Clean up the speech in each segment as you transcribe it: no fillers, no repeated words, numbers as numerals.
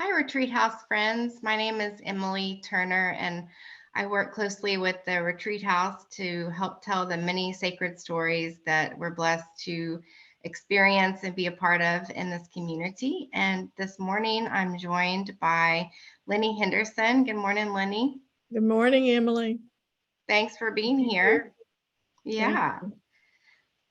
Hi, Retreat House friends. My name is Emily Turner, and I work closely with the Retreat House to help tell the many sacred stories that we're blessed to experience and be a part of in this community. And this morning, I'm joined by Lenni Henderson. Good morning, Lenni. Good morning, Emily. Thanks for being here. Thank Yeah. you.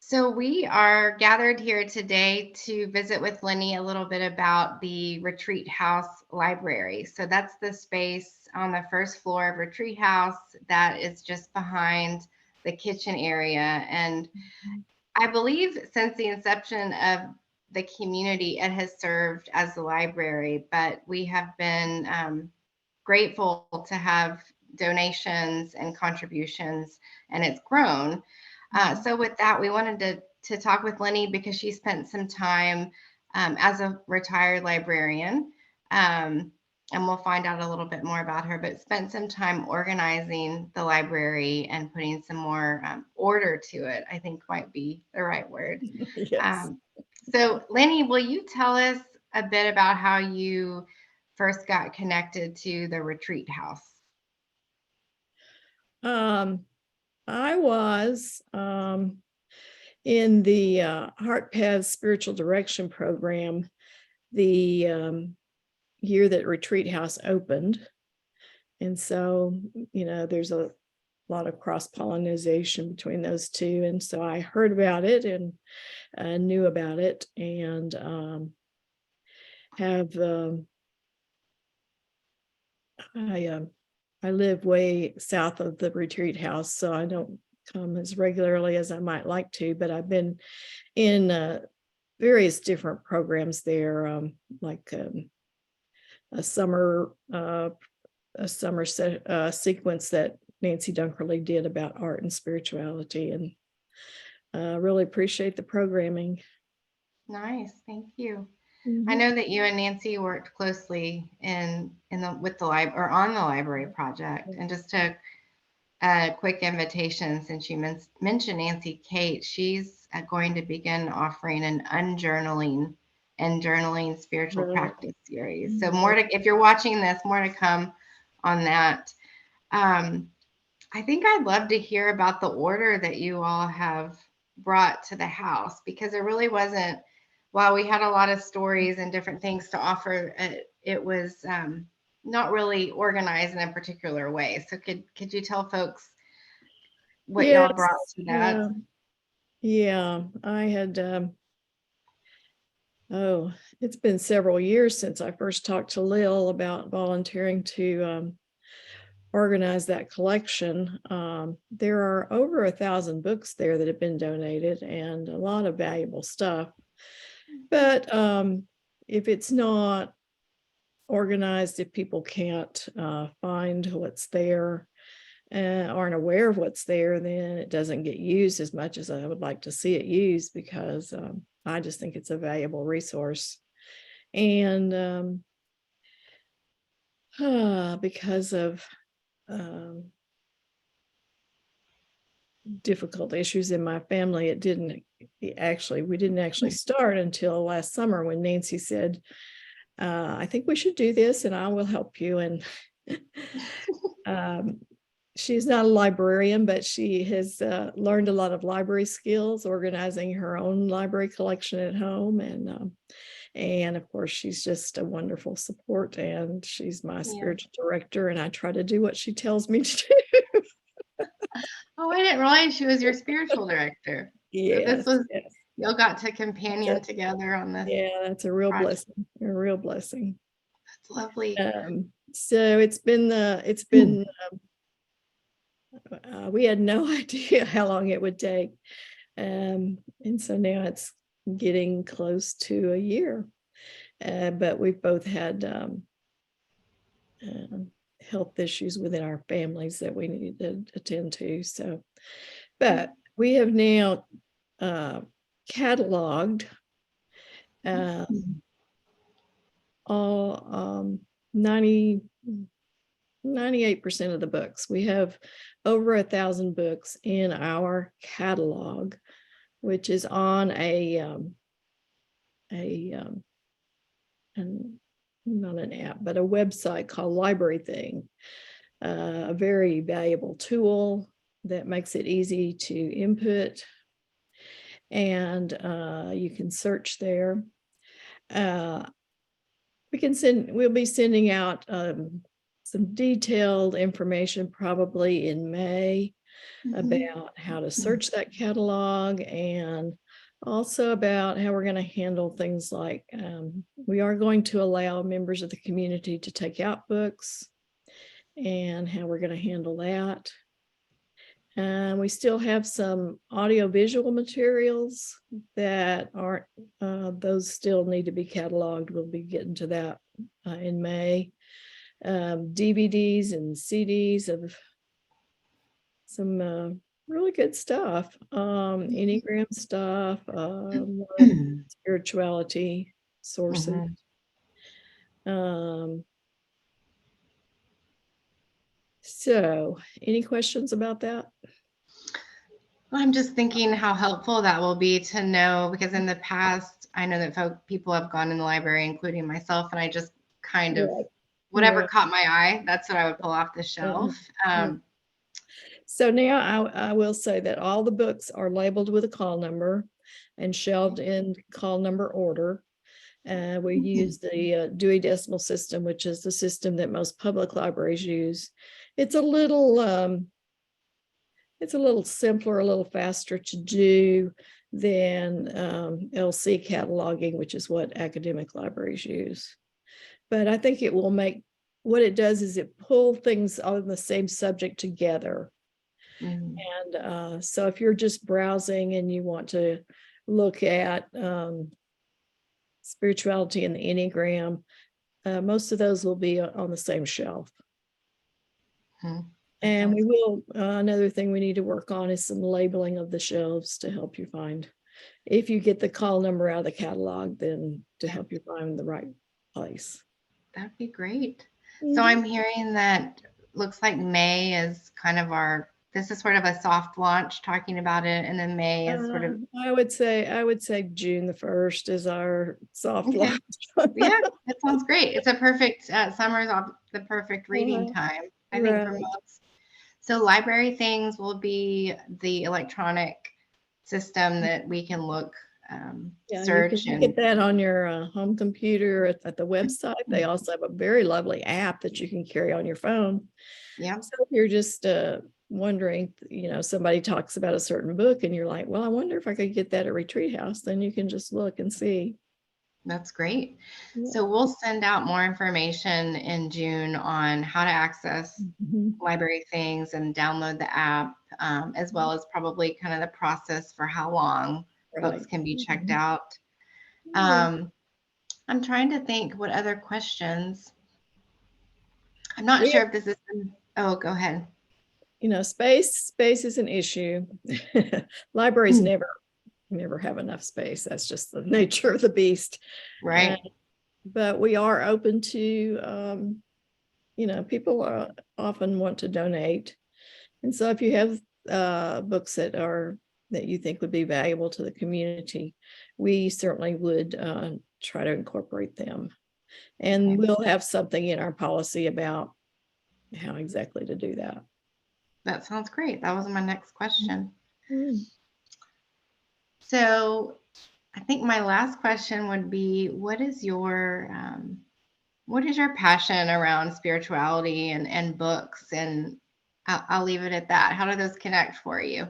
So we are gathered here today to visit with Lenni a little bit about the Retreat House Library. So that's the space on the first floor of Retreat House that is just behind the kitchen area. And I believe since the inception of the community, it has served as the library, but we have been grateful to have donations and contributions, and it's grown. So with that, we wanted to talk with Lenni because she spent some time as a retired librarian, and we'll find out a little bit more about her, but spent some time organizing the library and putting some more order to it, I think might be the right word. Yes. So Lenni, will you tell us a bit about how you first got connected to the Retreat House? I was in the Heart Paths Spiritual Direction Program the year that Retreat House opened. And so, there's a lot of cross-pollination between those two. And so I heard about it and knew about it and have I live way south of the Retreat House, so I don't come as regularly as I might like to, but I've been in various different programs there, like a summer sequence that Nancy Dunkerley did about art and spirituality, and really appreciate the programming. Nice, thank you. I Mhm. know that you and Nancy worked closely with the library or on the library project, and just took a quick invitation since you mentioned Nancy Kate. She's going to begin offering an unjournaling and journaling spiritual Right. practice series. So more to, if you're watching this, more to come on that. Um, I think I'd love to hear about the order that you all have brought to the house, because there really wasn't, while we had a lot of stories and different things to offer, it was not really organized in a particular way. So could you tell folks what y'all brought Yes. to that? Yeah. I had it's been several years since I first talked to Lil about volunteering to organize that collection. There are over 1,000 books there that have been donated and a lot of valuable stuff. But if it's not organized, if people can't find what's there, aren't aware of what's there, then it doesn't get used as much as I would like to see it used, because I just think it's a valuable resource. And because of um, difficult issues in my family, we didn't actually start until last summer, when Nancy said, I think we should do this and I will help you. And um, she's not a librarian, but she has learned a lot of library skills, organizing her own library collection at home. And of course, she's just a wonderful support, and she's my Yeah. spiritual director, and I try to do what she tells me to do. Oh, I didn't realize she was your spiritual director. So this Yes, was, yes. y'all got to companion That's together on this Yeah, that's a real project. blessing, a real blessing. That's lovely. So we had no idea how long it would take. And so now it's getting close to a year. But we've both had health issues within our families that we needed to attend to. So, but we have now cataloged all 90 98% of the books. We have over 1,000 books in our catalog, which is on a an not an app, but a website called Library Thing, a very valuable tool that makes it easy to input, and you can search there. We'll be sending out some detailed information probably in May about how to search that catalog, and also about how we're going to handle things like we are going to allow members of the community to take out books, and how we're going to handle that. And we still have some audiovisual materials that aren't, those still need to be cataloged. We'll be getting to that in May. DVDs and CDs of some really good stuff, Enneagram stuff, spirituality sources. So any questions about that? I'm just thinking how helpful that will be to know, because in the past, I know that people have gone in the library, including myself, and I just kind of, whatever caught my eye, that's what I would pull off the shelf. So now I will say that all the books are labeled with a call number and shelved in call number order. We use the Dewey Decimal System, which is the system that most public libraries use. It's a little simpler, a little faster to do than LC cataloging, which is what academic libraries use. But I think it will make, what it does is it pulls things on the same subject together. And so if you're just browsing and you want to look at spirituality and the Enneagram, most of those will be on the same shelf. And we will, another thing we need to work on is some labeling of the shelves to help you find, if you get the call number out of the catalog, then to help you find the right place. That'd be great. So I'm hearing that looks like May is kind of this is sort of a soft launch, talking about it, and then May is sort of. I would say June the 1st is our soft launch. Yeah, that sounds great. It's a perfect, summer's the perfect reading time, I think, for most. So Library Things will be the electronic system that we can look, search. You can get that on your home computer at the website. They also have a very lovely app that you can carry on your phone. Yeah. So if you're just wondering, somebody talks about a certain book and you're like, well, I wonder if I could get that at Retreat House, then you can just look and see. That's great. So we'll send out more information in June on how to access Library Things and download the app, as well as probably kind of the process for how long books can be checked out. I'm trying to think what other questions. I'm not sure if this is. Oh, go ahead. Space is an issue. Libraries never have enough space. That's just the nature of the beast. Right. But we are open to, people often want to donate. And so if you have books that you think would be valuable to the community, we certainly would try to incorporate them. And we'll have something in our policy about how exactly to do that. That sounds great. That was my next question. So I think my last question would be, what is your passion around spirituality and books? And I'll leave it at that. How do those connect for you?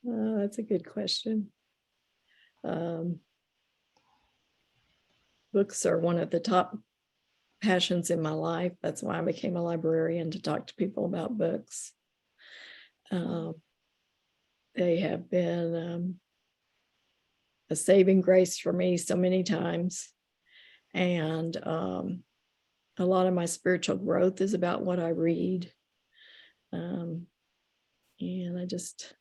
That's a good question. Books are one of the top passions in my life. That's why I became a librarian, to talk to people about books. They have been a saving grace for me so many times. And a lot of my spiritual growth is about what I read. And I just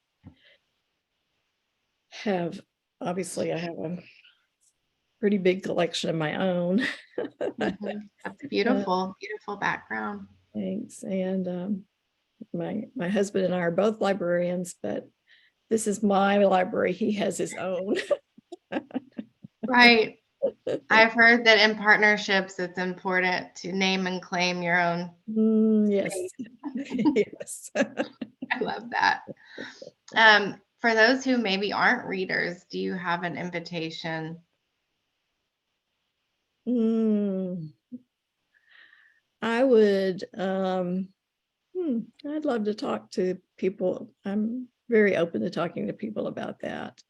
obviously I have a pretty big collection of my own. That's beautiful, beautiful background. Thanks. And my husband and I are both librarians, but this is my library. He has his own. Right. I've heard that in partnerships, it's important to name and claim your own Yes. space. Yes. I love that. For those who maybe aren't readers, do you have an invitation? Mm, I would, I'd love to talk to people. I'm very open to talking to people about that.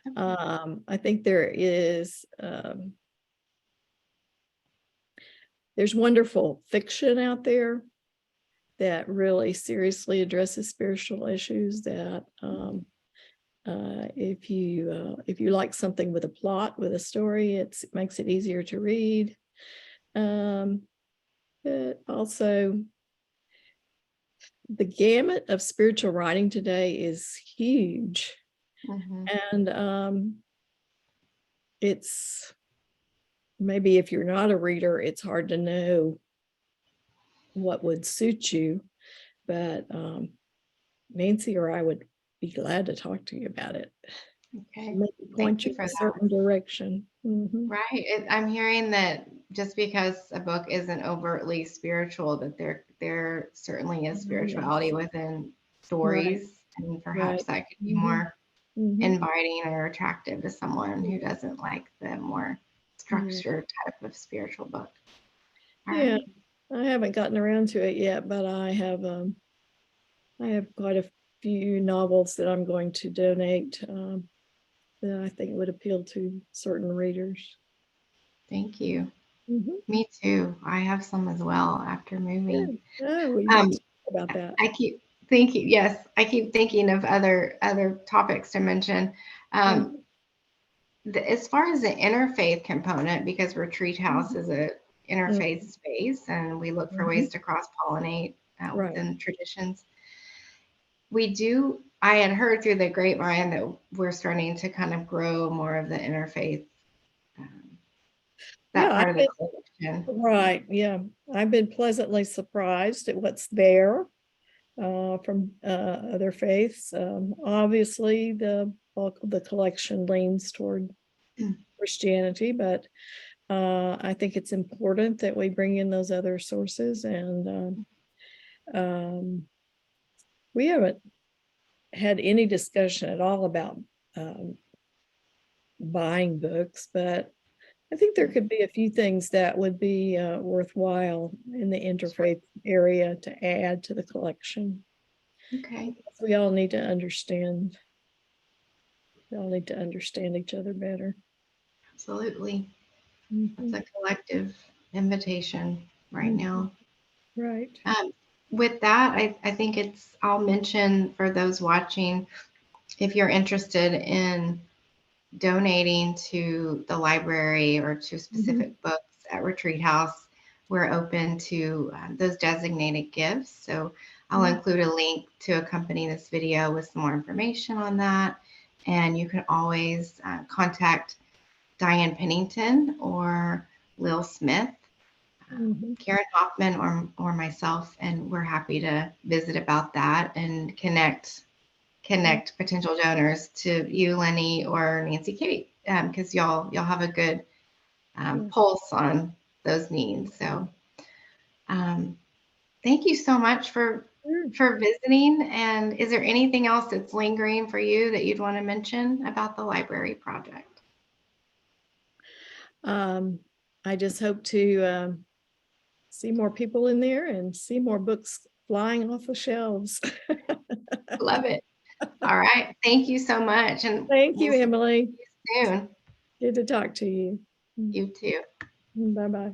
Okay. I think there's wonderful fiction out there that really seriously addresses spiritual issues that if you like something with a plot, with a story, it makes it easier to read. But also the gamut of spiritual writing today is huge. Mhm. And it's maybe if you're not a reader, it's hard to know what would suit you. But Nancy or I would be glad to talk to you about it. Okay. Maybe Thank point you you in for a that. certain direction. Right. I'm hearing that just because a book isn't overtly spiritual, that there certainly is spirituality Yes. within Right. stories, and perhaps Right. that could be hmm more hmm inviting or attractive to someone who doesn't like the more Yeah. structured type of spiritual book. All Yeah. right. I haven't gotten around to it yet, but I have quite a few novels that I'm going to donate that I think would appeal to certain readers. Thank you. Mhm. Me too. I have some as well after Yeah. moving. Oh, we have Um, to talk about that. I keep thinking, yes, I keep thinking of other topics to mention. Mhm. Um, as far as the interfaith component, because Retreat House Mhm. is a interfaith Mhm. space, and we look for Mhm. ways to cross pollinate Right. within traditions. We do. I had heard through the grapevine that we're starting to kind of grow more of the interfaith, um, Yeah, that part of the collection. right. Yeah. I've been pleasantly surprised at what's there from other faiths. Obviously, the bulk of the collection leans toward Christianity, but I think it's important that we bring in those other sources. And we haven't had any discussion at all about um, buying books, but I think there could be a few things that would be worthwhile in the interfaith area to add to the collection. Okay, We all need to understand. We all need to understand each other better. absolutely. That's Mhm. a collective invitation right Mhm. now. Right. Um, with that, I think I'll mention for those watching, if you're interested in donating to the library or to Mhm. specific books at Retreat House, we're open to those designated gifts. So I'll Mhm. include a link to accompany this video with some more information on that. And you can always contact Diane Pennington or Lil Smith, Mhm. Karen Hoffman, or myself, and we're happy to visit about that and connect potential donors to you, Lenni, or Nancy Kate, because y'all have a good Yeah. pulse on those needs. So um, thank you so much Sure. for visiting. And is there anything else that's lingering for you that you'd want to mention about the library project? Um, I just hope to see more people in there and see more books flying off the shelves. Love it. All right. Thank you so much. And Thank you, we'll see Emily. you soon. Good to talk to you. You too. Bye bye.